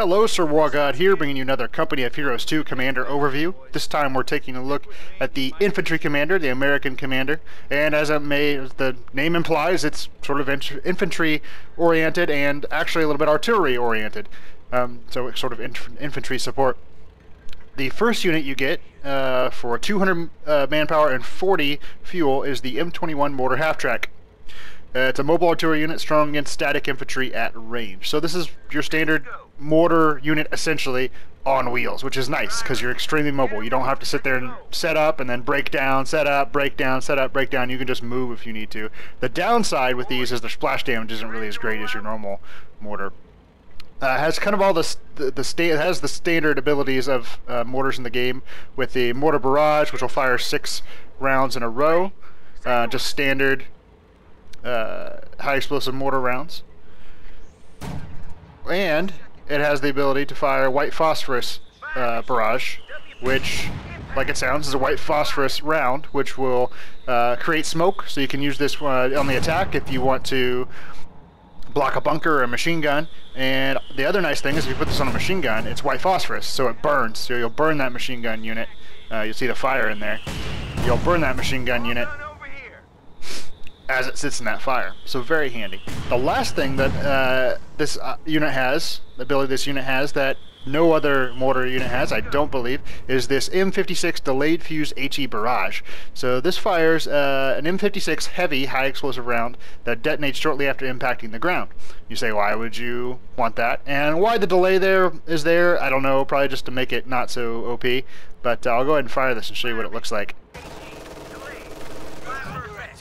Hello, Sir Wargod here, bringing you another Company of Heroes 2 Commander overview. This time we're taking a look at the Infantry Commander, the American Commander, and as the name implies, it's sort of infantry-oriented and actually a little bit artillery-oriented, so it's sort of infantry support. The first unit you get for 200 manpower and 40 fuel is the M21 Mortar Half-Track. It's a mobile artillery unit strong against static infantry at range. So this is your standard mortar unit essentially on wheels, which is nice because you're extremely mobile. You don't have to sit there and set up and then break down, set up, break down, set up, break down. You can just move if you need to. The downside with these is their splash damage isn't really as great as your normal mortar. Has kind of all it has the standard abilities of mortars in the game, with the mortar barrage, which will fire 6 rounds in a row, just standard high explosive mortar rounds, and it has the ability to fire white phosphorus barrage, which, like it sounds, is a white phosphorus round, which will create smoke, so you can use this on the attack if you want to block a bunker or a machine gun. And the other nice thing is if you put this on a machine gun, it's white phosphorus, so it burns, so you'll burn that machine gun unit. You'll see the fire in there. You'll burn that machine gun unit as it sits in that fire, so very handy. The last thing that this unit has, the ability this unit has that no other mortar unit has, I don't believe, is this M56 Delayed Fuse HE Barrage. So this fires an M56 heavy high explosive round that detonates shortly after impacting the ground. You say, why would you want that? And why the delay is there, I don't know, probably just to make it not so OP, but I'll go ahead and fire this and show you what it looks like.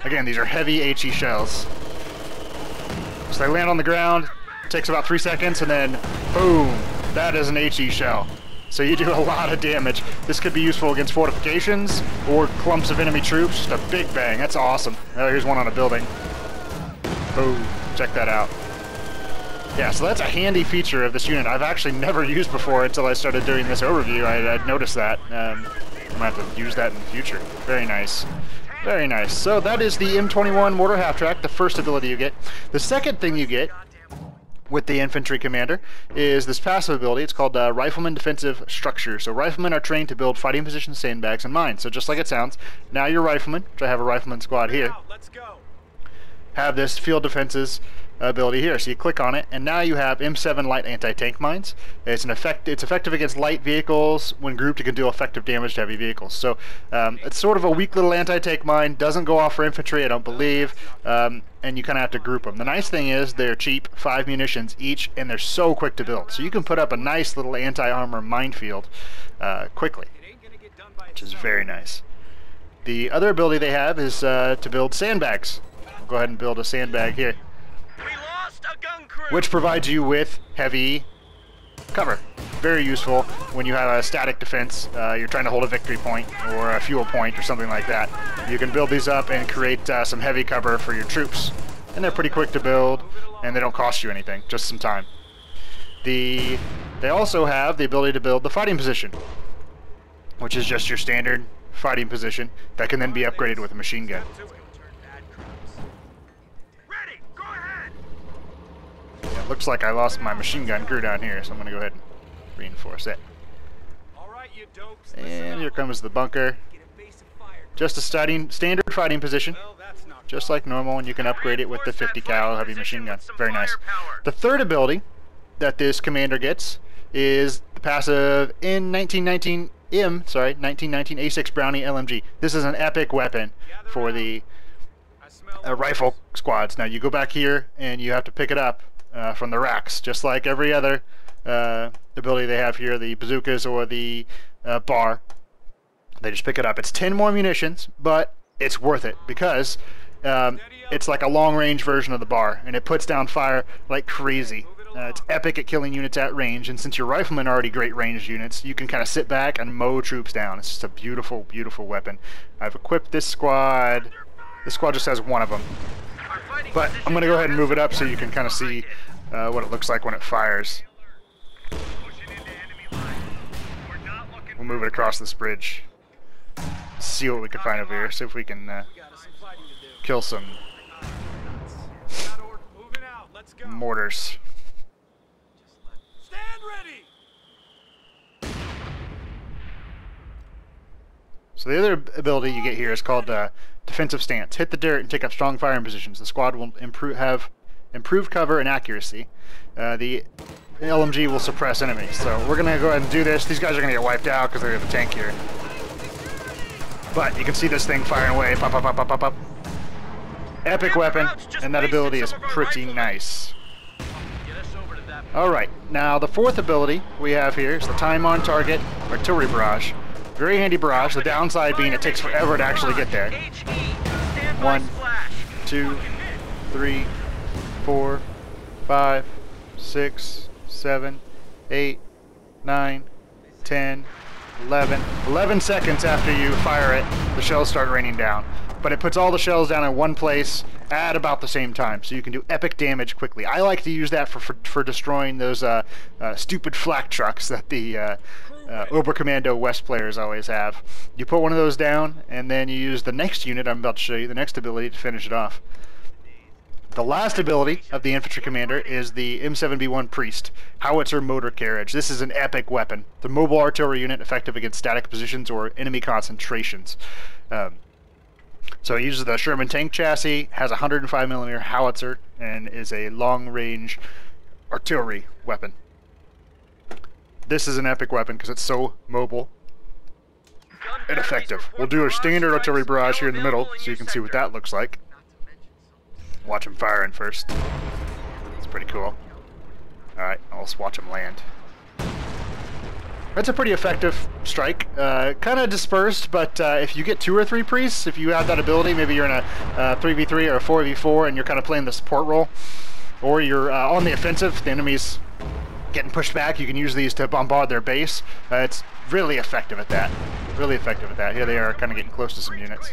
Again, these are heavy HE shells. So they land on the ground, takes about 3 seconds, and then boom, that is an HE shell. So you do a lot of damage. This could be useful against fortifications or clumps of enemy troops. Just a big bang. That's awesome. Oh, here's one on a building. Boom, check that out. Yeah, so that's a handy feature of this unit I've actually never used before until I started doing this overview. I'd noticed that. I'm going to have to use that in the future. Very nice. Very nice. So that is the M21 Mortar Half-Track, the first ability you get. The second thing you get with the Infantry Commander is this passive ability. It's called Rifleman Defensive Structure. So riflemen are trained to build fighting position sandbags and mines. So just like it sounds, now your riflemen, which I have a rifleman squad here, have this field defenses ability here. So you click on it, and now you have M7 light anti-tank mines. It's effective against light vehicles. When grouped, it can do effective damage to heavy vehicles. So it's sort of a weak little anti-tank mine. Doesn't go off for infantry, I don't believe. And you kind of have to group them. The nice thing is they're cheap, 5 munitions each, and they're so quick to build. So you can put up a nice little anti-armor minefield quickly, which is very nice. The other ability they have is to build sandbags. I'll go ahead and build a sandbag here, which provides you with heavy cover. Very useful when you have a static defense, you're trying to hold a victory point or a fuel point or something like that. You can build these up and create some heavy cover for your troops. And they're pretty quick to build, and they don't cost you anything, just some time. They also have the ability to build the fighting position, which is just your standard fighting position that can then be upgraded with a machine gun. Looks like I lost my machine gun crew down here, so I'm going to go ahead and reinforce it. And here comes the bunker. Just a standard fighting position, just like normal, and you can upgrade it with the 50 cal heavy machine gun. Very nice. The third ability that this commander gets is the passive N1919 A6 Brownie LMG. This is an epic weapon for the rifle squads. Now you go back here and you have to pick it up from the racks, just like every other ability they have here, the bazookas or the bar. They just pick it up. It's 10 more munitions, but it's worth it because it's like a long-range version of the bar, and it puts down fire like crazy. It's epic at killing units at range, and since your riflemen are already great ranged units, you can kind of sit back and mow troops down. It's just a beautiful, beautiful weapon. I've equipped this squad. This squad just has one of them. But I'm going to go ahead and move it up so you can kind of see what it looks like when it fires. We'll move it across this bridge. See what we can find over here. See if we can kill some mortars. So the other ability you get here is called Defensive Stance. Hit the dirt and take up strong firing positions. The squad will have improved cover and accuracy. The LMG will suppress enemies. So we're going to go ahead and do this. These guys are going to get wiped out because they have a tank here. But you can see this thing firing away. Pop, pop, pop, pop, pop, pop. Epic weapon, and that ability is pretty nice. Alright, now the fourth ability we have here is the Time on Target Artillery Barrage. Very handy barrage, the downside being it takes forever to actually get there. 1, 2, 3, 4, 5, 6, 7, 8, 9, 10, 11. 11 seconds after you fire it, the shells start raining down. But it puts all the shells down in one place at about the same time, so you can do epic damage quickly. I like to use that for destroying those stupid flak trucks that the Oberkommando West players always have. You put one of those down, and then you use the next unit I'm about to show you, the next ability, to finish it off. The last ability of the Infantry Commander is the M7B1 Priest, Howitzer Motor Carriage. This is an epic weapon. The mobile artillery unit effective against static positions or enemy concentrations. So it uses the Sherman tank chassis, has a 105mm howitzer, and is a long-range artillery weapon. This is an epic weapon because it's so mobile and effective. We'll do a standard artillery barrage here in the middle so you can see what that looks like. Watch him firing first. It's pretty cool. Alright, let's watch him land. That's a pretty effective strike. Kind of dispersed, but if you get 2 or 3 priests, if you have that ability, maybe you're in a 3v3 or a 4v4 and you're kind of playing the support role, or you're on the offensive, the enemy's getting pushed back, you can use these to bombard their base. It's really effective at that. Really effective at that. Here they are kind of getting close to some units.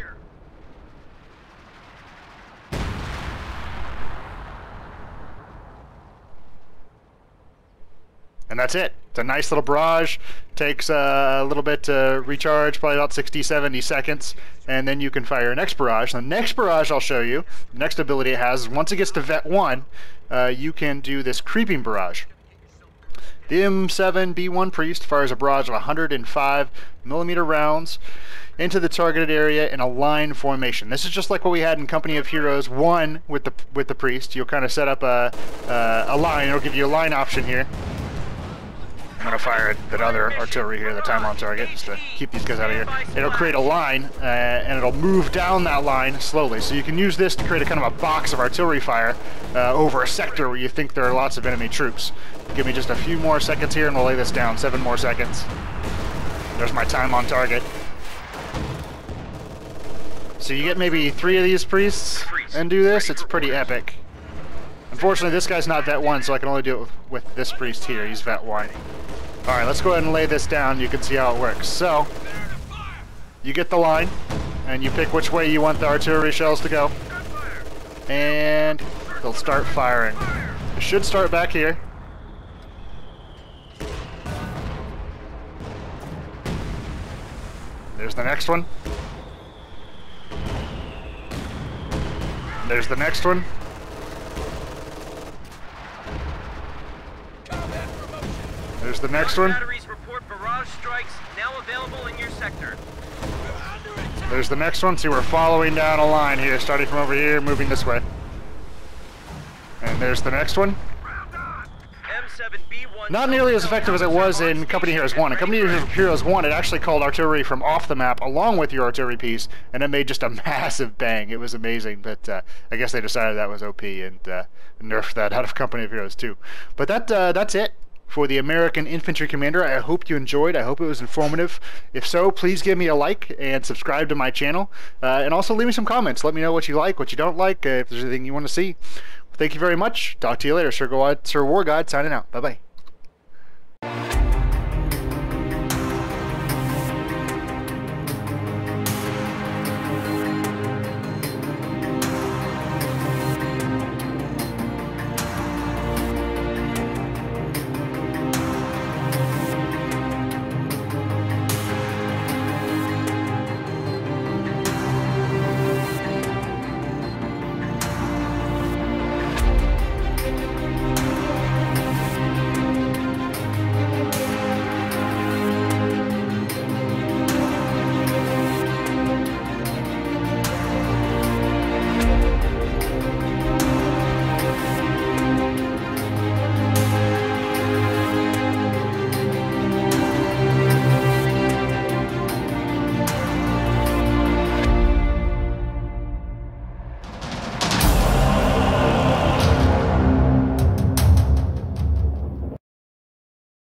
And that's it. It's a nice little barrage. Takes a little bit to recharge, probably about 60-70 seconds, and then you can fire your next barrage. The next barrage I'll show you, the next ability it has, once it gets to Vet 1, you can do this creeping barrage. The M7B1 Priest fires a barrage of 105mm rounds into the targeted area in a line formation. This is just like what we had in Company of Heroes 1 with the Priest. You'll kind of set up a line. It'll give you a line option here. I'm going to fire that other artillery here, the Time on Target, just to keep these guys out of here. It'll create a line, and it'll move down that line slowly. So you can use this to create a kind of a box of artillery fire over a sector where you think there are lots of enemy troops. Give me just a few more seconds here, and we'll lay this down. 7 more seconds. There's my Time on Target. So you get maybe 3 of these priests and do this. It's pretty epic. Unfortunately, this guy's not Vet 1, so I can only do it with this priest here. He's Vet 1. Alright, let's go ahead and lay this down. You can see how it works. So, you get the line, and you pick which way you want the artillery shells to go. And they'll start firing. It should start back here. There's the next one. There's the next one. There's the next one. There's the next one. See, we're following down a line here, starting from over here, moving this way. And there's the next one. Not nearly as effective as it was in Company Heroes 1. In Company Heroes 1, it actually called artillery from off the map along with your artillery piece, and it made just a massive bang. It was amazing, but I guess they decided that was OP and nerfed that out of Company of Heroes 2. But that's it for the American Infantry Commander. I hope you enjoyed. I hope it was informative. If so, please give me a like and subscribe to my channel. And also leave me some comments. Let me know what you like, what you don't like, if there's anything you want to see. Thank you very much. Talk to you later. Sir War God signing out. Bye-bye.